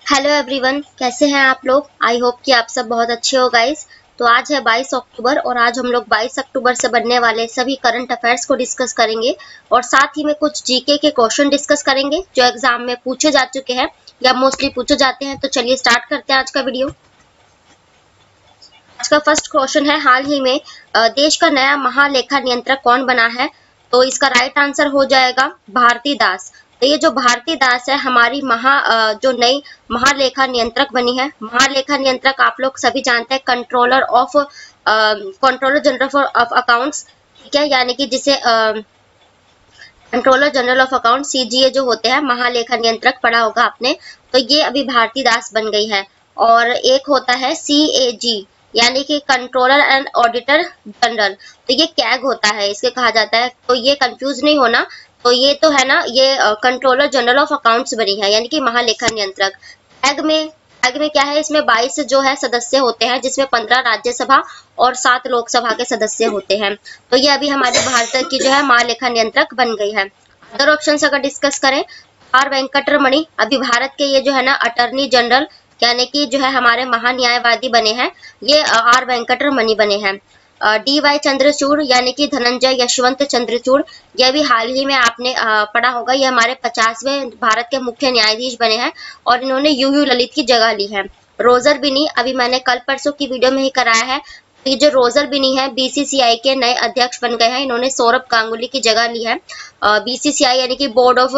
Hello everyone, कैसे हैं आप लोग। आई होप कि आप सब बहुत अच्छे हो गाइस। तो आज है 22 अक्टूबर और आज हम लोग 22 अक्टूबर से बनने वाले सभी करंट अफेयर्स को डिस्कस करेंगे और साथ ही में कुछ जीके के क्वेश्चन डिस्कस करेंगे जो एग्जाम में पूछे जा चुके हैं या मोस्टली पूछे जाते हैं। तो चलिए स्टार्ट करते हैं आज का वीडियो। आज का फर्स्ट क्वेश्चन है, हाल ही में देश का नया महालेखा नियंत्रक कौन बना है। तो इसका राइट आंसर हो जाएगा भारती दास। तो ये जो भारती दास है हमारी जो नई महालेखा नियंत्रक बनी है। महालेखा नियंत्रक आप लोग सभी जानते हैं, कंट्रोलर जनरल ऑफ अकाउंट्स, ठीक है, यानी कि जिसे controller general of account CGA जो होते हैं, महालेखा नियंत्रक पढ़ा होगा आपने। तो ये अभी भारती दास बन गई है। और एक होता है सीएजी यानी कि कंट्रोलर एंड ऑडिटर जनरल, तो ये कैग होता है, इसके कहा जाता है। तो ये कंफ्यूज नहीं होना। तो ये तो है ना, ये कंट्रोलर जनरल ऑफ अकाउंट्स बनी है यानी कि महालेखा नियंत्रक। कैग में क्या है, इसमें 22 जो है सदस्य होते हैं, जिसमें 15 राज्यसभा और 7 लोकसभा के सदस्य होते हैं। तो ये अभी हमारे भारत की जो है महालेखा नियंत्रक बन गई है। अदर ऑप्शन अगर डिस्कस करें, आर वेंकटरमणि अभी भारत के ये जो है ना अटॉर्नी जनरल यानी कि जो है हमारे महान्यायवादी बने हैं, ये आर वेंकटरमणि बने हैं। डी वाई चंद्रचूड़ यानी कि धनंजय यशवंत चंद्रचूड़, यह भी हाल ही में आपने पढ़ा होगा, ये हमारे 50वें भारत के मुख्य न्यायाधीश बने हैं और इन्होंने यूयू ललित की जगह ली है। रोजर बिनी अभी मैंने कल परसों की वीडियो में ही कराया है। ये जो रोजर बिनी है बीसीसीआई के नए अध्यक्ष बन गए हैं, इन्होंने सौरभ गांगुली की जगह ली है। बीसीसीआई यानी कि board of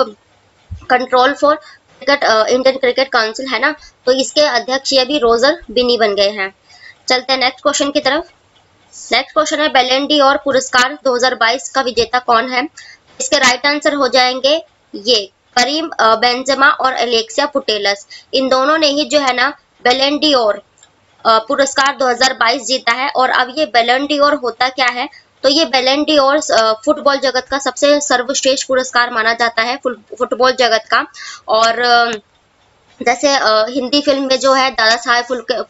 control for cricket, Indian cricket council है ना, तो इसके अध्यक्ष ये भी रोजर बिनी बन गए हैं। चलते हैं नेक्स्ट क्वेश्चन की तरफ। नेक्स्ट क्वेश्चन है, बैलन डी और पुरस्कार 2022 का विजेता कौन है। इसके राइट आंसर हो जाएंगे ये करीम बेंजेमा और एलेक्सिया पुटेलस। इन दोनों ने ही जो है ना बैलन डी और पुरस्कार 2022 जीता है। और अब ये बैलन डी और होता क्या है, तो ये बैलन डी और फुटबॉल जगत का सबसे सर्वश्रेष्ठ पुरस्कार माना जाता है, फुटबॉल जगत का। और जैसे हिंदी फिल्म में जो है दादा साहेब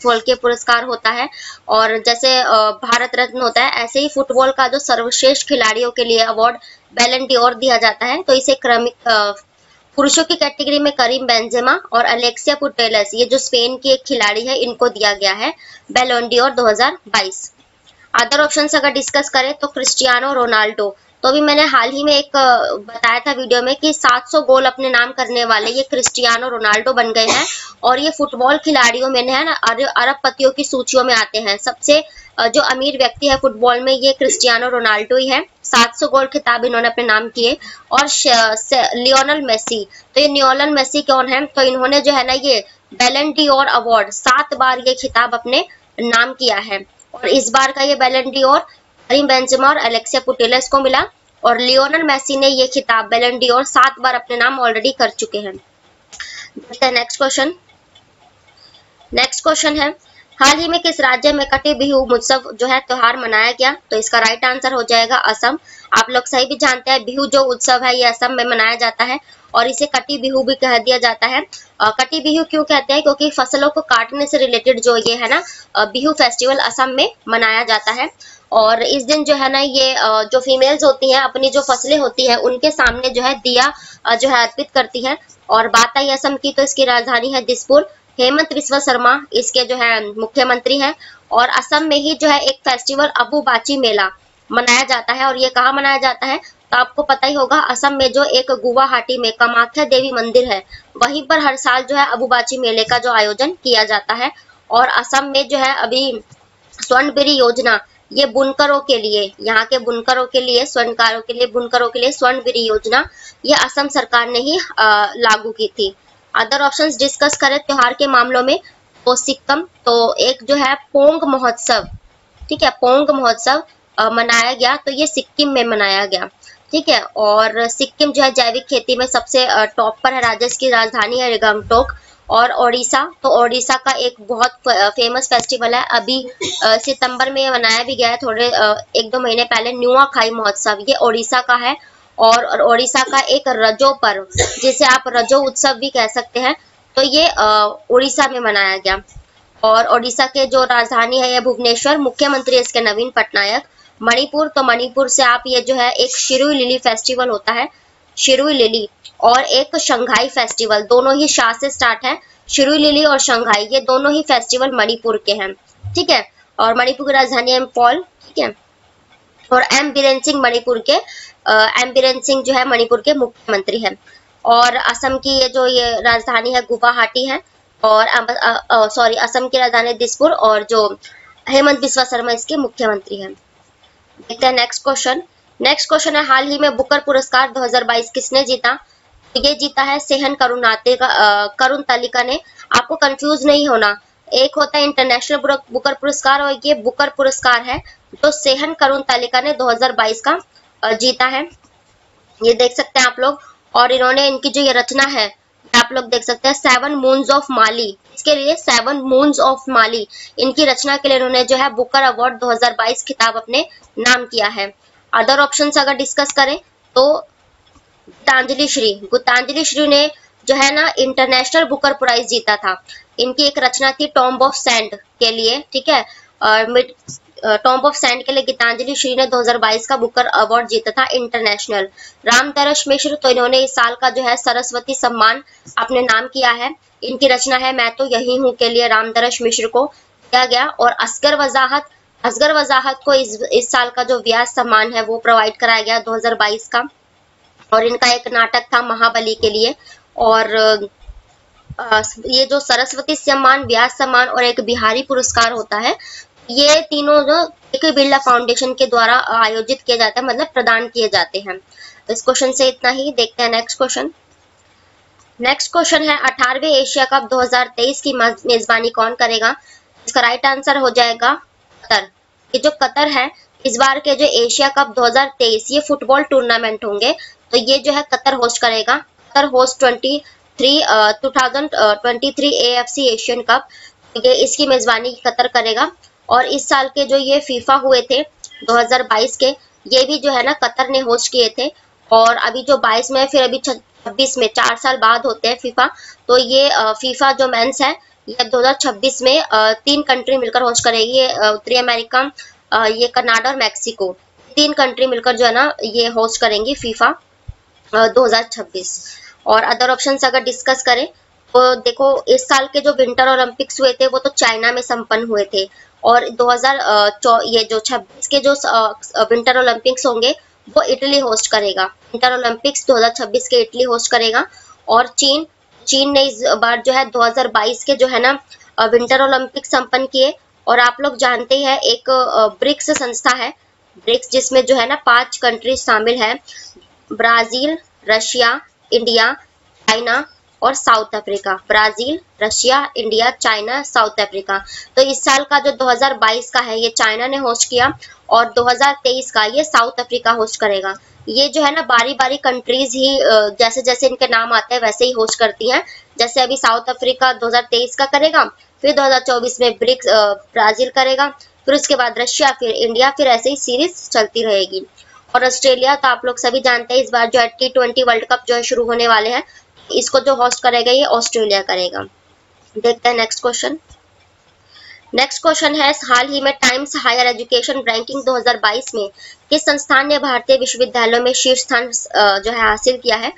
फाल्के पुरस्कार होता है और जैसे भारत रत्न होता है, ऐसे ही फुटबॉल का जो सर्वश्रेष्ठ खिलाड़ियों के लिए अवार्ड बैलन डी और दिया जाता है। तो इसे क्रमिक पुरुषों की कैटेगरी में करीम बेंजेमा और अलेक्सिया पुटेलस, ये जो स्पेन की एक खिलाड़ी है, इनको दिया गया है बैलन डी और 2022। अदर ऑप्शंस अगर डिस्कस करें तो क्रिस्टियानो रोनाल्डो, तो अभी मैंने हाल ही में एक बताया था वीडियो में कि 700 गोल अपने नाम करने वाले ये क्रिस्टियानो रोनाल्डो बन गए हैं और ये फुटबॉल खिलाड़ियों में है ना अरबपतियों की सूचियों में आते हैं। सबसे जो अमीर व्यक्ति है फुटबॉल में ये क्रिस्टियानो रोनाल्डो ही है। 700 गोल खिताब इन्होंने अपने नाम किए। और लियोनल मेसी, तो ये लियोनल मेसी कौन है, तो इन्होंने जो है ना ये बैलन डी और अवार्ड 7 बार ये खिताब अपने नाम किया है। और इस बार का ये बैलन डी और करीम बेंजेमा और अलेक्सिया पुटेलस को मिला और लियोनल मेसी ने ये खिताब बैलन डी और 7 बार अपने नाम ऑलरेडी कर चुके हैं। नेक्स्ट क्वेश्चन है, हाल ही में किस राज्य में कटी बिहू उत्सव जो है त्योहार मनाया गया। तो इसका राइट आंसर हो जाएगा असम। आप लोग सही भी जानते हैं, बिहू जो उत्सव है ये असम में मनाया जाता है और इसे कटी बिहू भी कह दिया जाता है। कटी बिहू क्यों कहते हैं, क्योंकि फसलों को काटने से रिलेटेड जो ये है ना बिहू फेस्टिवल असम में मनाया जाता है। और इस दिन जो है ना ये जो फीमेल्स होती हैं अपनी जो फसलें होती है उनके सामने जो है दिया जो है अर्पित करती हैं। और बात आई असम की तो इसकी राजधानी है दिसपुर। हेमंत बिस्वा शर्मा इसके जो है मुख्यमंत्री हैं। और असम में ही जो है एक फेस्टिवल अबुबाची मेला मनाया जाता है और ये कहाँ मनाया जाता है, तो आपको पता ही होगा, असम में जो एक गुवाहाटी में कामाख्या देवी मंदिर है वहीं पर हर साल जो है अबुबाची मेले का जो आयोजन किया जाता है। और असम में जो है अभी स्वर्णगिरी योजना, ये बुनकरों के लिए, यहाँ के बुनकरों के लिए, स्वर्णकारों के लिए, बुनकरों के लिए स्वर्णगिरी योजना ये असम सरकार ने ही लागू की थी। अदर ऑप्शंस डिस्कस करें त्योहार के मामलों में तो सिक्किम, तो एक जो है पोंग महोत्सव, ठीक है, पोंग महोत्सव मनाया गया, तो ये सिक्किम में मनाया गया, ठीक है। और सिक्किम जो है जैविक खेती में सबसे टॉप पर है, राज्य की राजधानी है गंगटोक। और ओडिशा, तो ओडिशा का एक बहुत फेमस फेस्टिवल है, अभी सितंबर में मनाया भी गया है, थोड़े 1-2 महीने पहले, नुआखाई महोत्सव, ये ओडिशा का है। और ओडिशा का एक रजो पर्व, जिसे आप रजो उत्सव भी कह सकते हैं, तो ये उड़ीसा में मनाया गया। और ओडिशा के जो राजधानी है ये भुवनेश्वर, मुख्यमंत्री इसके नवीन पटनायक। मणिपुर, तो मणिपुर से आप ये जो है एक शिरुई लिली फेस्टिवल होता है, शिरुई लिली, और एक शंघाई फेस्टिवल, दोनों ही शाह से स्टार्ट है। शिरुई लिली और शंघाई, ये दोनों ही फेस्टिवल मणिपुर के हैं, ठीक है। और मणिपुर की राजधानी है इम्फॉल, ठीक है। और एम बीरेन सिंह मणिपुर के एम बीरेन सिंह जो है मणिपुर के मुख्यमंत्री हैं। और असम की ये राजधानी है गुवाहाटी है। और सॉरी, असम की राजधानी दिसपुर, और जो हेमंत बिस्वा शर्मा इसके मुख्यमंत्री हैं। देखते हैं नेक्स्ट क्वेश्चन। नेक्स्ट क्वेश्चन है, हाल ही में बुकर पुरस्कार 2022 किसने जीता? तो ये जीता है सेहन करुणतलिका ने। आपको कंफ्यूज नहीं होना, एक होता है इंटरनेशनल बुकर पुरस्कार और ये बुकर पुरस्कार है जो सेहन करुणतलिका ने 2022 का जीता है। ये देख सकते हैं आप लोग। और इन्होंने इनकी जो ये रचना है आप लोग देख सकते हैं, 7 मून्स ऑफ माली, इसके लिए 7 मून्स ऑफ माली, इनकी रचना के लिए इन्होंने जो है बुकर अवार्ड 2022 खिताब अपने नाम किया है। अदर ऑप्शंस अगर डिस्कस करें तो गीतांजलि श्री ने जो है ना इंटरनेशनल बुकर प्राइज जीता था। इनकी एक रचना थी टॉम्ब ऑफ सैंड के लिए, ठीक है। टॉम्ब ऑफ सैंड के लिए गीतांजलि श्री ने 2022 का बुकर अवार्ड जीता था इंटरनेशनल। रामदरश मिश्र, तो इन्होंने इस साल का जो है सरस्वती सम्मान अपने नाम किया है। इनकी रचना है मैं तो यही हूँ के लिए रामदरश मिश्र को दिया गया। और असगर वजाहत को इस साल का जो व्यास सम्मान है वो प्रोवाइड कराया गया 2022 का। और इनका एक नाटक था महाबली के लिए। और ये जो सरस्वती सम्मान, व्यास सम्मान और एक बिहारी पुरस्कार होता है, ये तीनों जो एक बिरला फाउंडेशन के द्वारा आयोजित किए जाते हैं, मतलब प्रदान किए जाते हैं। इस क्वेश्चन से इतना ही। देखते हैं नेक्स्ट क्वेश्चन। नेक्स्ट क्वेश्चन है, 18वें एशिया कप 2023 की मेजबानी कौन करेगा? इसका राइट आंसर हो जाएगा कतर। ये जो कतर है, इस बार के जो एशिया कप 2023 ये फुटबॉल टूर्नामेंट होंगे, तो ये जो है कतर होस्ट करेगा। Qatar host 2023 AFC Asian cup, ये इसकी मेजबानी कतर करेगा। और इस साल के जो ये फीफा हुए थे 2022 के, ये भी जो है ना कतर ने होस्ट किए थे। और अभी जो 22 में, फिर अभी 26 में, 4 साल बाद होते हैं फीफा। तो ये फीफा जो मेंस है ये 2026 में 3 कंट्री मिलकर होस्ट करेगी। ये उत्तरी अमेरिका, ये कनाडा और मैक्सिको, 3 कंट्री मिलकर जो है ना ये होस्ट करेंगी फीफा 2026। और अदर ऑप्शंस अगर डिस्कस करें तो देखो, इस साल के जो विंटर ओलंपिक्स हुए थे वो तो चाइना में संपन्न हुए थे। और 2026 के जो विंटर ओलंपिक्स होंगे वो इटली होस्ट करेगा। विंटर ओलंपिक्स 2026 के इटली होस्ट करेगा। और चीन ने इस बार जो है 2022 के जो है ना विंटर ओलंपिक संपन्न किए। और आप लोग जानते हैं एक ब्रिक्स संस्था है, ब्रिक्स, जिसमें जो है ना 5 कंट्री शामिल है, ब्राजील, रशिया, इंडिया, चाइना और south Africa. Brazil, Russia, India, China, south Africa. तो इस साल का जो 2022 का है ये चाइना ने होस्ट किया और 2023 का ये साउथ अफ्रीका होस्ट करेगा। ये जो है ना बारी बारी कंट्रीज ही जैसे जैसे इनके नाम आते हैं वैसे ही होस्ट करती हैं। जैसे अभी साउथ अफ्रीका 2023 का करेगा, फिर 2024 में ब्रिक्स ब्राजील करेगा, फिर उसके बाद रशिया, फिर इंडिया, फिर ऐसे ही सीरीज चलती रहेगी। और ऑस्ट्रेलिया तो आप लोग सभी जानते हैं, इस बार जो है T20 वर्ल्ड कप जो है शुरू होने वाले हैं, इसको जो होस्ट करेगा ये ऑस्ट्रेलिया करेगा। देखते हैं नेक्स्ट क्वेश्चन। नेक्स्ट क्वेश्चन है, हाल ही में टाइम्स हायर एजुकेशन रैंकिंग 2022 में किस संस्थान ने भारतीय विश्वविद्यालयों में शीर्ष स्थान जो है हासिल किया है?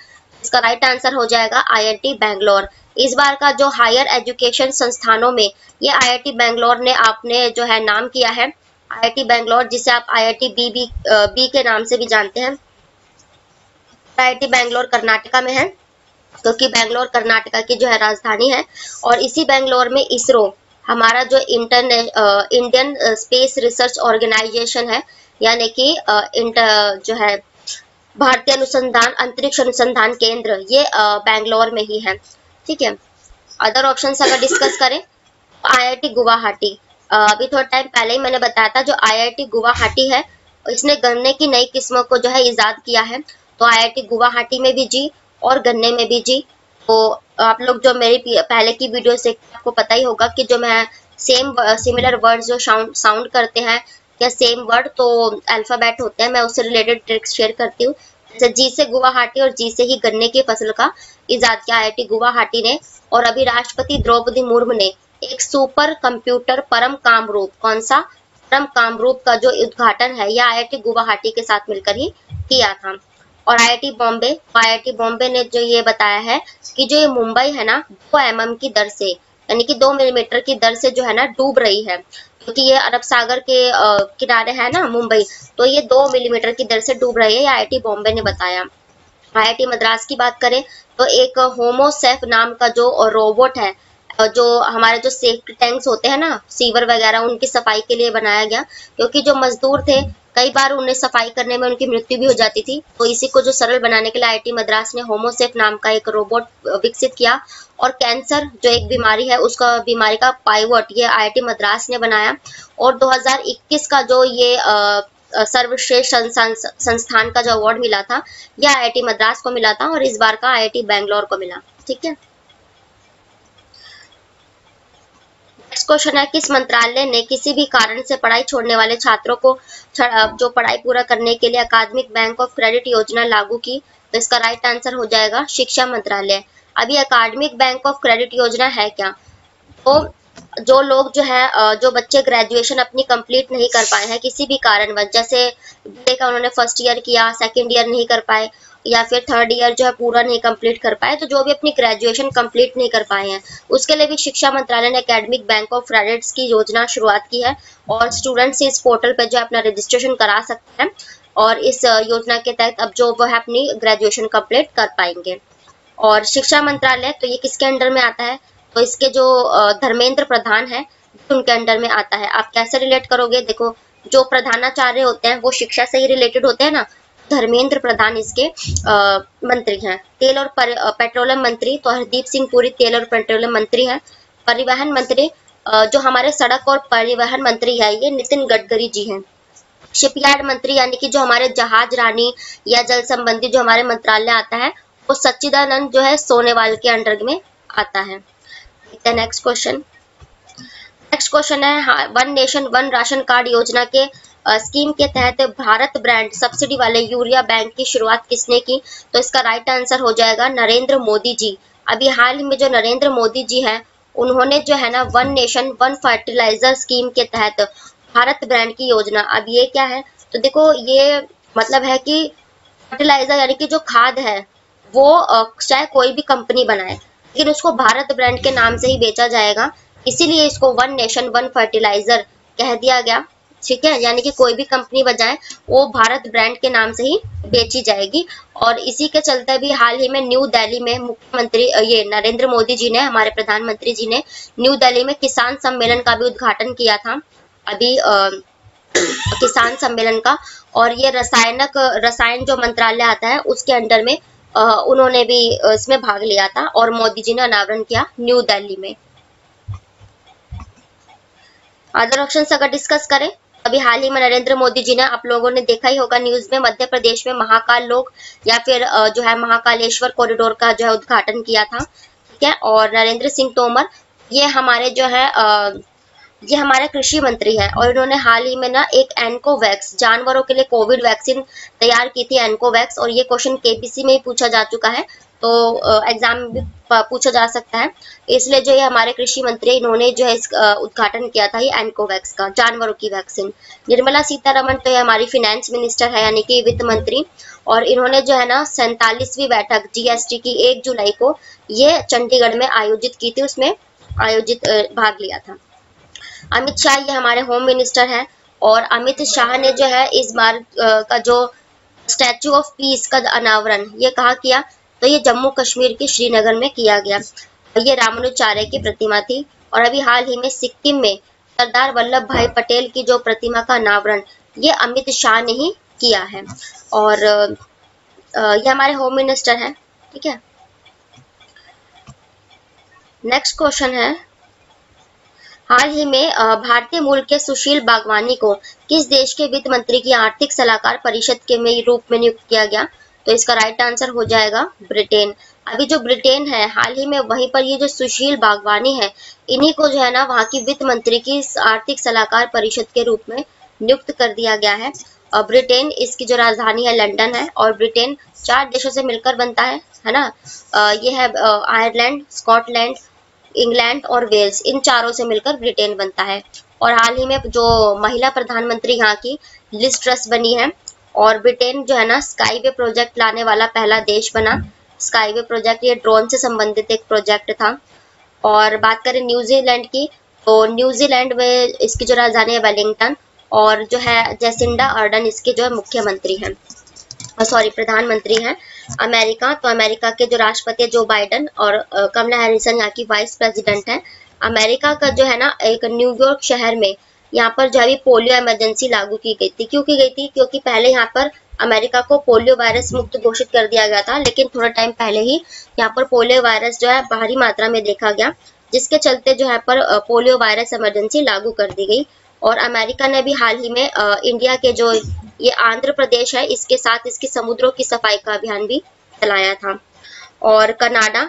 इसका राइट आंसर हो जाएगा IIT बैंगलोर। इस बार का जो हायर एजुकेशन संस्थानों में ये IIT बैंगलोर ने आपने जो है नाम किया है। IIT बैंगलोर, जिसे आप IIT बी के नाम से भी जानते हैं। IIT बैंगलोर कर्नाटका में है, क्योंकि बैंगलोर कर्नाटका की जो है राजधानी है। और इसी बैंगलोर में इसरो, हमारा जो इंडियन स्पेस रिसर्च ऑर्गेनाइजेशन है, यानी कि जो है भारतीय अंतरिक्ष अनुसंधान केंद्र, ये बैंगलोर में ही है, ठीक है। अदर ऑप्शंस अगर डिस्कस करें, IIT गुवाहाटी, अभी थोड़ा टाइम पहले ही मैंने बताया था, जो IIT गुवाहाटी है इसने गन्ने की नई किस्मों को जो है इजाद किया है। तो IIT गुवाहाटी में भी जी और गन्ने में भी जी। तो आप लोग जो मेरी पहले की वीडियो से आपको पता ही होगा कि जो मैं सिमिलर वर्ड्स जो साउंड करते हैं या सेम वर्ड तो अल्फाबेट होते हैं, मैं उससे रिलेटेड ट्रिक्स शेयर करती हूँ। जैसे जी से गुवाहाटी और जी से ही गन्ने की फसल का इजाद किया IIT गुवाहाटी ने। और अभी राष्ट्रपति द्रौपदी मुर्मू ने एक सुपर कंप्यूटर परम कामरूप, कौन सा? परम कामरूप का जो उद्घाटन है यह IIT गुवाहाटी के साथ मिलकर ही किया था। और आईआईटी बॉम्बे ने जो ये बताया है कि जो ये मुंबई है ना 2 mm की दर से, यानी कि 2 मिलीमीटर की दर से जो है ना डूब रही है, क्योंकि ये अरब सागर के किनारे है ना मुंबई, तो ये 2 मिलीमीटर की दर से डूब रही है, आईआईटी बॉम्बे ने बताया। आईआईटी मद्रास की बात करें तो एक होमोसेफ नाम का जो रोबोट है, जो हमारे जो सेफ्टी टैंक्स होते हैं ना सीवर वगैरह, उनकी सफाई के लिए बनाया गया, क्योंकि जो मजदूर थे कई बार उन्हें सफाई करने में उनकी मृत्यु भी हो जाती थी, तो इसी को जो सरल बनाने के लिए आईआईटी मद्रास ने होमोसेफ नाम का एक रोबोट विकसित किया। और कैंसर जो एक बीमारी है, उसका बीमारी का पाइवट ये आईआईटी मद्रास ने बनाया। और 2021 का जो ये सर्वश्रेष्ठ संस्थान का जो अवार्ड मिला था, यह आईआईटी मद्रास को मिला था, और इस बार का आईआईटी बैंगलोर को मिला। ठीक है, नेक्स्ट क्वेश्चन है, किस मंत्रालय ने किसी भी कारण से पढ़ाई छोड़ने वाले छात्रों को जो पढ़ाई पूरा करने के लिए अकादमिक बैंक ऑफ क्रेडिट योजना लागू की? तो इसका राइट आंसर हो जाएगा शिक्षा मंत्रालय। अभी अकादमिक बैंक ऑफ क्रेडिट योजना है क्या? तो जो लोग जो है जो बच्चे ग्रेजुएशन अपनी कंप्लीट नहीं कर पाए हैं किसी भी कारणवश, जैसे देखा उन्होंने फर्स्ट ईयर किया, सेकंड ईयर नहीं कर पाए, या फिर थर्ड ईयर जो है पूरा नहीं कंप्लीट कर पाए, तो जो भी अपनी ग्रेजुएशन कंप्लीट नहीं कर पाए हैं उसके लिए भी शिक्षा मंत्रालय ने एकेडमिक बैंक ऑफ क्रेडिट्स की योजना शुरुआत की है, और स्टूडेंट्स इस पोर्टल पर जो है अपना रजिस्ट्रेशन करा सकते हैं, और इस योजना के तहत अब जो वो है अपनी ग्रेजुएशन कंप्लीट कर पाएंगे। और शिक्षा मंत्रालय तो ये किसके अंडर में आता है? तो इसके जो धर्मेंद्र प्रधान है उनके अंडर में आता है। आप कैसे रिलेट करोगे? देखो, जो प्रधानाचार्य होते हैं वो शिक्षा से ही रिलेटेड होते हैं ना, धर्मेंद्र प्रधान इसके मंत्री हैं। तेल और पेट्रोलियम मंत्री तो हरदीप सिंह पुरी तेल और पेट्रोलियम मंत्री हैं। परिवहन मंत्री जो हमारे सड़क और परिवहन मंत्री है ये नितिन गडकरी जी हैं। शिपयार्ड मंत्री यानी कि जो हमारे जहाज रानी या जल संबंधी जो हमारे मंत्रालय आता है वो सच्चिदानंद जो है सोनेवाल के अंडर में आता है। नेक्स्ट क्वेश्चन है, one nation one ration card योजना के स्कीम के तहत भारत ब्रांड सब्सिडी वाले यूरिया बैंक की शुरुआत किसने की? तो इसका राइट आंसर हो जाएगा नरेंद्र मोदी जी। अभी हाल ही में जो नरेंद्र मोदी जी हैं उन्होंने जो है ना one nation one fertiliser scheme के तहत भारत ब्रांड की योजना, अब ये क्या है? तो देखो, ये मतलब है कि फर्टिलाइजर यानी कि जो खाद है वो चाहे कोई भी कंपनी बनाए लेकिन उसको भारत ब्रांड के नाम से ही बेचा जाएगा, इसीलिए इसको वन नेशन वन फर्टिलाइजर कह दिया गया। ठीक है, यानी कि कोई भी कंपनी बजाए वो भारत ब्रांड के नाम से ही बेची जाएगी। और इसी के चलते भी हाल ही में न्यू दिल्ली में मुख्यमंत्री ये नरेंद्र मोदी जी ने, हमारे प्रधानमंत्री जी ने न्यू दिल्ली में किसान सम्मेलन का भी उद्घाटन किया था अभी किसान सम्मेलन का, और ये रसायन जो मंत्रालय आता है उसके अंडर में उन्होंने भी इसमें भाग लिया था, और मोदी जी ने अनावरण किया न्यू दिल्ली में। अदर ऑप्शंस अगर डिस्कस करें, अभी हाल ही में नरेंद्र मोदी जी ने, आप लोगों ने देखा ही होगा न्यूज में, मध्य प्रदेश में महाकाल लोक या फिर जो है महाकालेश्वर कॉरिडोर का जो है उद्घाटन किया था। ठीक है, और नरेंद्र सिंह तोमर ये हमारे जो है ये हमारे कृषि मंत्री है, और इन्होंने हाल ही में ना एक एनकोवैक्स जानवरों के लिए कोविड वैक्सीन तैयार की थी, एनकोवैक्स, और ये क्वेश्चन केपीसी में ही पूछा जा चुका है, तो एग्जाम में भी पूछा जा सकता है, इसलिए जो ये हमारे कृषि मंत्री इन्होंने जो है इस उद्घाटन किया था ये एनकोवैक्स का, जानवरों की वैक्सीन। निर्मला सीतारमण तो ये हमारी फाइनेंस मिनिस्टर है यानी कि वित्त मंत्री, और इन्होंने जो है ना 47वीं बैठक जीएसटी की 1 जुलाई को ये चंडीगढ़ में आयोजित की थी, उसमें भाग लिया था। अमित शाह ये हमारे होम मिनिस्टर हैं, और अमित शाह ने जो है इस बार का जो स्टैचू ऑफ पीस का अनावरण ये कहाँ किया? तो ये जम्मू कश्मीर के श्रीनगर में किया गया। ये रामानुजाचार्य की प्रतिमा थी। और अभी हाल ही में सिक्किम में सरदार वल्लभ भाई पटेल की जो प्रतिमा का अनावरण ये अमित शाह ने ही किया है, और ये हमारे होम मिनिस्टर हैं। ठीक है, नेक्स्ट क्वेश्चन है, हाल ही में भारतीय मूल के सुशील बागवानी को किस देश के वित्त मंत्री की आर्थिक सलाहकार परिषद के रूप में नियुक्त किया गया? तो इसका राइट आंसर हो जाएगा ब्रिटेन। अभी जो ब्रिटेन है हाल ही में वहीं पर ये जो सुशील बागवानी है इन्हीं को जो है ना वहाँ की वित्त मंत्री की आर्थिक सलाहकार परिषद के रूप में नियुक्त कर दिया गया है। ब्रिटेन, इसकी जो राजधानी है लंदन है, और ब्रिटेन 4 देशों से मिलकर बनता है ना, ये है आयरलैंड, स्कॉटलैंड, इंग्लैंड और वेल्स, इन चारों से मिलकर ब्रिटेन बनता है। और हाल ही में जो महिला प्रधानमंत्री यहाँ की लिज ट्रस बनी है, और ब्रिटेन जो है ना स्काईवे प्रोजेक्ट लाने वाला पहला देश बना। स्काईवे प्रोजेक्ट ये ड्रोन से संबंधित एक प्रोजेक्ट था। और बात करें न्यूजीलैंड की, तो न्यूजीलैंड में इसकी जो राजधानी है वेलिंगटन, और जो है जेसिंडा अर्डन इसके जो है मुख्यमंत्री हैं, सॉरी प्रधानमंत्री हैं। अमेरिका, तो अमेरिका के जो राष्ट्रपति जो बाइडन, और कमला हैरिसन यहाँ की वाइस प्रेसिडेंट है। अमेरिका का जो है ना एक न्यूयॉर्क शहर में यहाँ पर जो है पोलियो इमरजेंसी लागू की गई थी। क्यों की गई थी? क्योंकि पहले यहाँ पर अमेरिका को पोलियो वायरस मुक्त घोषित कर दिया गया था, लेकिन थोड़ा टाइम पहले ही यहाँ पर पोलियो वायरस जो है भारी मात्रा में देखा गया, जिसके चलते जो है पर पोलियो वायरस इमरजेंसी लागू कर दी गई। और अमेरिका ने भी हाल ही में इंडिया के जो ये आंध्र प्रदेश है इसके साथ इसकी समुद्रों की सफाई का अभियान भी चलाया था। और कनाडा,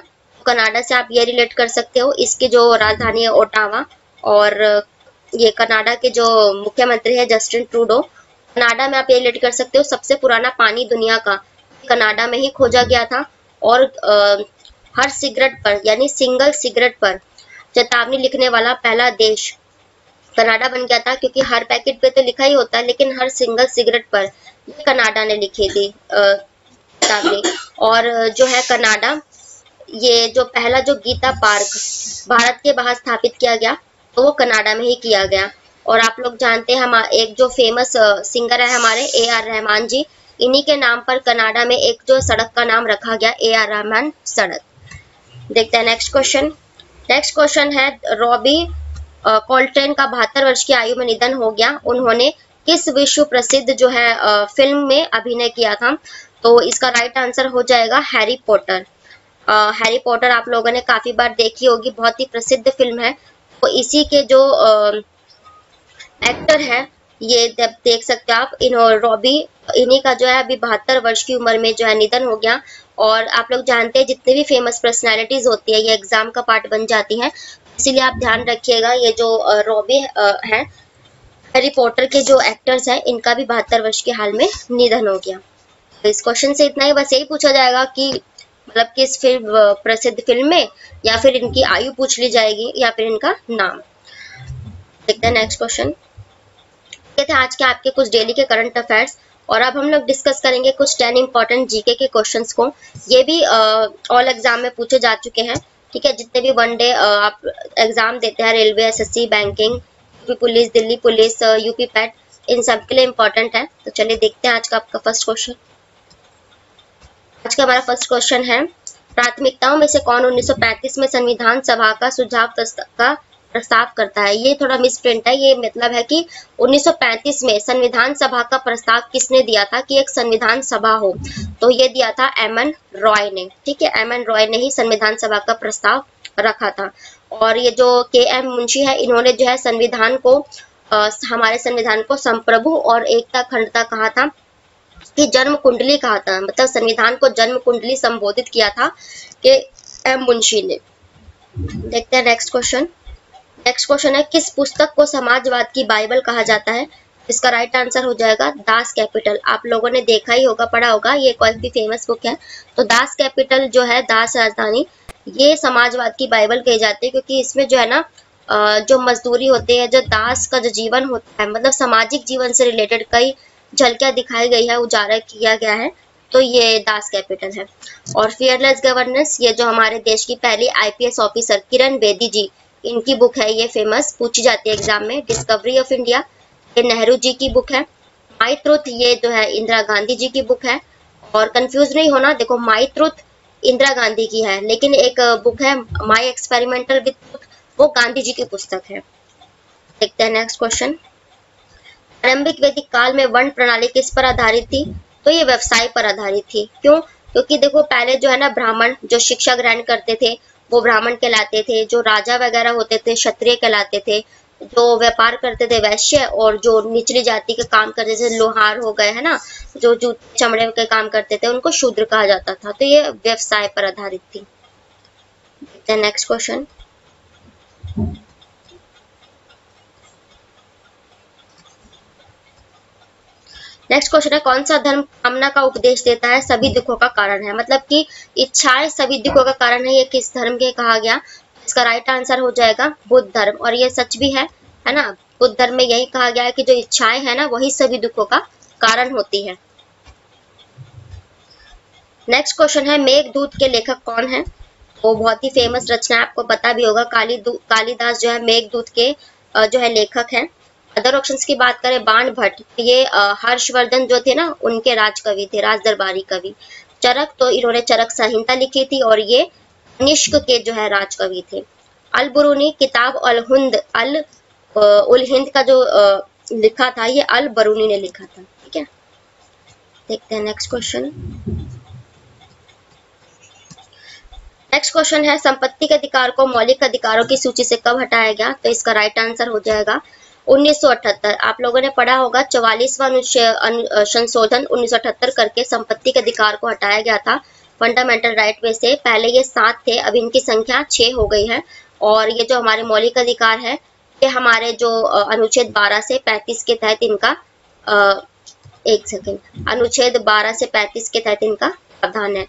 कनाडा से आप ये रिलेट कर सकते हो, इसकी जो राजधानी है ओटावा, और ये कनाडा के जो मुख्यमंत्री है जस्टिन ट्रूडो। कनाडा में आप ये रिलेट कर सकते हो, सबसे पुराना पानी दुनिया का कनाडा में ही खोजा गया था। और हर सिगरेट पर यानी सिंगल सिगरेट पर चेतावनी लिखने वाला पहला देश कनाडा बन गया था, क्योंकि हर पैकेट पे तो लिखा ही होता है, लेकिन हर सिंगल सिगरेट पर ये कनाडा ने लिखी थी चेतावनी। और जो है कनाडा, ये जो पहला जो गीता पार्क भारत के बाहर स्थापित किया गया, तो वो कनाडा में ही किया गया। और आप लोग जानते हैं हम एक जो फेमस सिंगर है हमारे AR रहमान जी, इन्हीं के नाम पर कनाडा में एक जो सड़क का नाम रखा गया AR रहमान सड़क। देखते हैं नेक्स्ट क्वेश्चन। नेक्स्ट क्वेश्चन है रॉबी कोल्ट्रेन का 72 वर्ष की आयु में निधन हो गया। उन्होंने किस विश्व प्रसिद्ध जो है फिल्म में अभिनय किया था? तो इसका राइट आंसर हो जाएगा हैरी पॉटर। हैरी पॉटर आप लोगों ने काफी बार देखी होगी, बहुत ही प्रसिद्ध फिल्म है। तो इसी के जो एक्टर है, ये देख सकते हो आप, रॉबी, इन्हीं का जो है अभी 72 वर्ष की उम्र में जो है निधन हो गया। और आप लोग जानते हैं जितने भी फेमस पर्सनालिटीज होती है ये एग्जाम का पार्ट बन जाती है, इसीलिए आप ध्यान रखिएगा। ये जो रॉबी है, हैरी पॉटर के जो एक्टर्स हैं, इनका भी 72 वर्ष के हाल में निधन हो गया। तो इस क्वेश्चन से इतना ही, बस यही पूछा जाएगा कि मतलब किस फिल्म प्रसिद्ध फिल्म में, या फिर इनकी आयु पूछ ली जाएगी, या फिर इनका नाम। देखते हैं नेक्स्ट क्वेश्चन। ये थे आज के आपके कुछ डेली के करंट अफेयर्स, और अब हम लोग डिस्कस करेंगे कुछ 10 इंपॉर्टेंट जीके के क्वेश्चंस को। ये भी ऑल एग्जाम में पूछे जा चुके हैं, ठीक है। जितने भी वनडे आप एग्जाम देते हैं, railway, SSC, banking, UP police, Delhi police, UP PET, इन सब के लिए इम्पोर्टेंट है। तो चलिए देखते हैं आज का आपका फर्स्ट क्वेश्चन। आज का हमारा फर्स्ट क्वेश्चन है, प्राथमिकताओं में से कौन 1935 में संविधान सभा का सुझाव का प्रस्ताव करता है? ये थोड़ा मिसप्रिंट है, ये मतलब है कि 1935 में संविधान सभा का प्रस्ताव किसने दिया था कि एक संविधान सभा हो? तो ये दिया था MN रॉय ने, ठीक है। MN रॉय ने ही संविधान सभा का प्रस्ताव रखा था। और ये जो KM मुंशी है, इन्होंने जो है संविधान को हमारे संविधान को संप्रभु और एकता अखंडता कहा था, कि जन्म कुंडली कहा था, मतलब संविधान को जन्म कुंडली संबोधित किया था KM मुंशी ने। देखते हैं नेक्स्ट क्वेश्चन। नेक्स्ट क्वेश्चन है, किस पुस्तक को समाजवाद की बाइबल कहा जाता है? इसका राइट आंसर हो जाएगा दास कैपिटल। आप लोगों ने देखा ही होगा, पढ़ा होगा, ये काफी फेमस बुक है। तो दास कैपिटल जो है, दास राजधानी, ये समाजवाद की बाइबल कही जाती है, क्योंकि इसमें जो है ना जो मजदूरी होती है, जो दास का जो जीवन होता है, मतलब सामाजिक जीवन से रिलेटेड कई झलकियां दिखाई गई है, उजागर किया गया है। तो ये दास कैपिटल है। और फियरलेस गवर्नेंस, ये जो हमारे देश की पहली IPS ऑफिसर किरण बेदी जी, इनकी बुक है, ये फेमस पूछी जाती है एग्जाम में। डिस्कवरी ऑफ इंडिया, ये नेहरू जी की बुक है। माई ट्रुथ, ये जो है इंदिरा गांधी जी की बुक है। और कंफ्यूज नहीं होना, देखो माई ट्रुथ इंदिरा गांधी की है, लेकिन एक बुक है माई एक्सपेरिमेंटल विद ट्रुथ, वो गांधी जी की पुस्तक है। देखते हैं नेक्स्ट क्वेश्चन। आरंभिक वैदिक काल में वर्ण प्रणाली किस पर आधारित थी? तो ये व्यवसाय पर आधारित थी। क्यों? क्योंकि देखो पहले जो है ना ब्राह्मण जो शिक्षा ग्रहण करते थे वो ब्राह्मण कहलाते थे, जो राजा वगैरह होते थे क्षत्रिय कहलाते थे, जो व्यापार करते थे वैश्य, और जो निचली जाति के काम करते थे, लोहार हो गए है ना, जो जूते चमड़े के काम करते थे, उनको शूद्र कहा जाता था। तो ये व्यवसाय पर आधारित थी। Next question. नेक्स्ट क्वेश्चन है, कौन सा धर्म कामना का उपदेश देता है, सभी दुखों का कारण है? मतलब कि इच्छाएं सभी दुखों का कारण है, ये किस धर्म के कहा गया? इसका राइट आंसर हो जाएगा बुद्ध धर्म। और ये सच भी है ना, बुद्ध धर्म में यही कहा गया है कि जो इच्छाएं है ना, वही सभी दुखों का कारण होती है। नेक्स्ट क्वेश्चन है मेघदूत के लेखक कौन है? वो बहुत ही फेमस रचना है, आपको पता भी होगा, कालिदास जो है मेघदूत के जो है लेखक हैं। अदर ऑप्शंस की बात करें, बाण भट्ट, ये हर्षवर्धन जो थे ना उनके राजकवि थे, राज दरबारी कवि। चरक, तो इन्होंने चरक संहिता लिखी थी और ये निष्क के जो है राजकवि थे। अल बरूनी किताब अल उल हिंद का जो लिखा था ये अल बरूनी ने लिखा था। ठीक है, देखते हैं नेक्स्ट क्वेश्चन। नेक्स्ट क्वेश्चन है संपत्ति के अधिकार को मौलिक अधिकारों की सूची से कब हटाया गया? तो इसका राइट आंसर हो जाएगा 1978। आप लोगों ने पढ़ा होगा 44वां संशोधन 1978 करके संपत्ति के अधिकार को हटाया गया था फंडामेंटल राइट में से। पहले ये 7 थे, अब इनकी संख्या 6 हो गई है। और ये जो हमारे मौलिक अधिकार है ये हमारे जो अनुच्छेद 12 से 35 के तहत इनका अनुच्छेद 12 से 35 के तहत इनका प्रावधान है।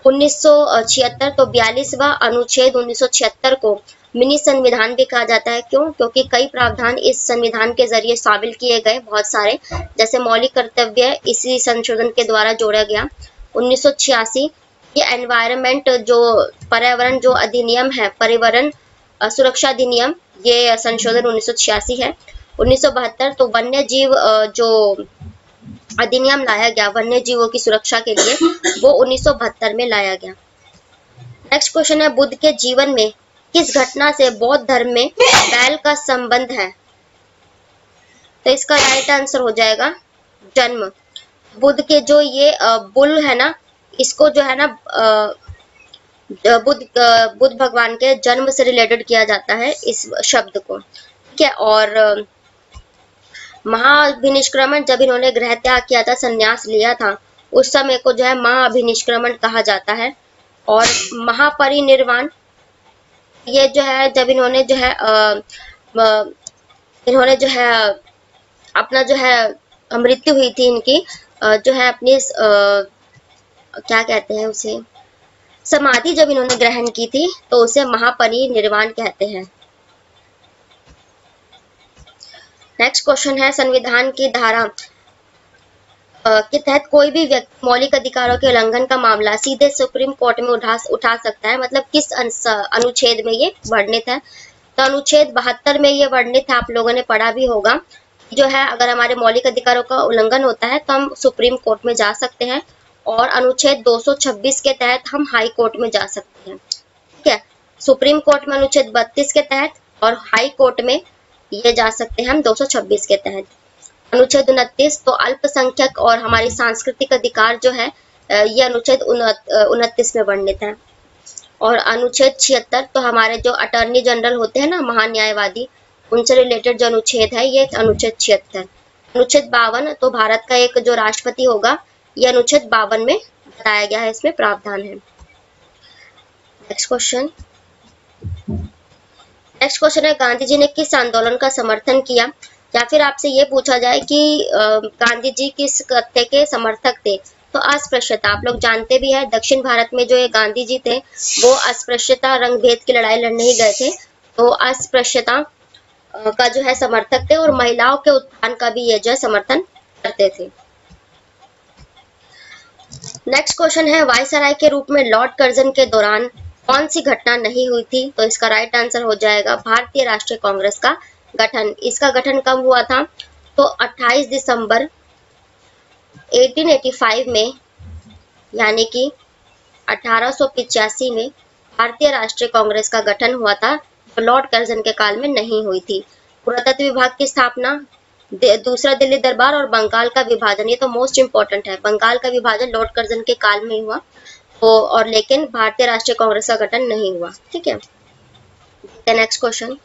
1976 तो 42वां अनुच्छेद 1976 को मिनी संविधान भी कहा जाता है। क्यों? क्योंकि कई प्रावधान इस संविधान के जरिए शामिल किए गए, बहुत सारे, जैसे मौलिक कर्तव्य इसी संशोधन के द्वारा जोड़ा गया। 1986 ये एनवायरनमेंट जो पर्यावरण जो अधिनियम है, पर्यावरण सुरक्षा अधिनियम, ये संशोधन 1986 है। 1972 तो वन्य जीव जो अधिनियम लाया गया वन्य जीवों की सुरक्षा के लिए, वो 1972 में लाया गया। नेक्स्ट क्वेश्चन है बुद्ध के जीवन में किस घटना से बौद्ध धर्म में बैल का संबंध है? तो इसका राइट आंसर हो जाएगा जन्म। बुद्ध के जो ये बुल है ना, इसको जो है ना बुद्ध भगवान के जन्म से रिलेटेड किया जाता है इस शब्द को। ठीक है, और महाअभिनिष्क्रमण जब इन्होंने गृह त्याग किया था, संन्यास लिया था, उस समय को जो है महाअभिनिष्क्रमण कहा जाता है। और महापरिनिर्वाण ये जो है जब इन्होंने जो है अपना जो है मृत्यु हुई थी इनकी, जो है अपनी क्या कहते हैं उसे, समाधि जब इन्होंने ग्रहण की थी तो उसे महापरिनिर्वाण कहते हैं। नेक्स्ट क्वेश्चन है संविधान की धारा के तहत कोई भी व्यक्ति मौलिक अधिकारों के उल्लंघन का मामला सीधे सुप्रीम कोर्ट में उठा सकता है। मतलब किस अनुच्छेद में ये वर्णित है? तो अनुच्छेद 72 में ये वर्णित है, आप लोगों ने पढ़ा भी होगा। जो है अगर हमारे मौलिक अधिकारों का उल्लंघन होता है तो हम सुप्रीम कोर्ट में जा सकते हैं, और अनुच्छेद 226 के तहत हम हाई कोर्ट में जा सकते हैं। ठीक है, सुप्रीम कोर्ट में अनुच्छेद 32 के तहत और हाई कोर्ट में ये जा सकते हैं हम 226 के तहत। अनुच्छेद 29 तो अल्पसंख्यक और हमारी सांस्कृतिक अधिकार जो है ये अनुच्छेद 29 में वर्णित है। और अनुच्छेद 76 तो हमारे जो अटॉर्नी जनरल होते हैं ना, महान्यायवादी, उनसे रिलेटेड जो अनुच्छेद है ये अनुच्छेद 76। अनुच्छेद 52 तो भारत का एक जो राष्ट्रपति होगा, ये अनुच्छेद 52 में बताया गया है, इसमें प्रावधान है। नेक्स्ट क्वेश्चन है गांधी जी ने किस आंदोलन का समर्थन किया? या फिर आपसे ये पूछा जाए कि गांधी जी किस कथ्य के समर्थक थे? तो अस्पृश्यता, आप लोग जानते भी है, दक्षिण भारत में जो ये गांधी जी थे वो अस्पृश्यता रंग भेद की लड़ाई लड़ने ही गए थे, तो अस्पृश्यता का जो है समर्थक थे, और महिलाओं के उत्थान का भी ये जो है समर्थन करते थे। नेक्स्ट क्वेश्चन है वायसराय के रूप में लॉर्ड कर्जन के दौरान कौन सी घटना नहीं हुई थी? तो इसका राइट आंसर हो जाएगा भारतीय राष्ट्रीय कांग्रेस का गठन। इसका गठन कब हुआ था? तो 28 दिसंबर 1885 में, यानी कि 1885 में भारतीय राष्ट्रीय कांग्रेस का गठन हुआ था, तो लॉर्ड कर्जन के काल में नहीं हुई थी। पुरातत्व विभाग की स्थापना, दूसरा दिल्ली दरबार और बंगाल का विभाजन, ये तो मोस्ट इंपॉर्टेंट है, बंगाल का विभाजन लॉर्ड कर्जन के काल में हुआ, तो और लेकिन भारतीय राष्ट्रीय कांग्रेस का गठन नहीं हुआ। ठीक है, नेक्स्ट क्वेश्चन।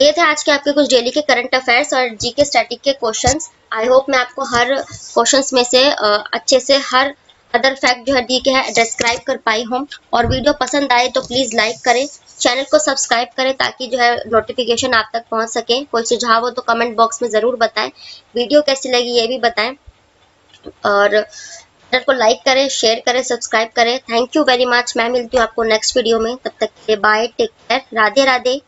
ये थे आज के आपके कुछ डेली के करंट अफेयर्स और जीके स्टैटिक के क्वेश्चंस। आई होप मैं आपको हर क्वेश्चंस में से अच्छे से हर अदर फैक्ट जो है डी के है डिस्क्राइब कर पाई हूँ। और वीडियो पसंद आए तो प्लीज लाइक करें, चैनल को सब्सक्राइब करें ताकि जो है नोटिफिकेशन आप तक पहुंच सके। कोई सुझाव हो तो कमेंट बॉक्स में जरूर बताएं, वीडियो कैसी लगी ये भी बताएं, और चैनल को लाइक करें, शेयर करें, सब्सक्राइब करें। Thank you very much. मैं मिलती हूँ आपको नेक्स्ट वीडियो में, तब तक के लिए bye, take care, Radhe Radhe.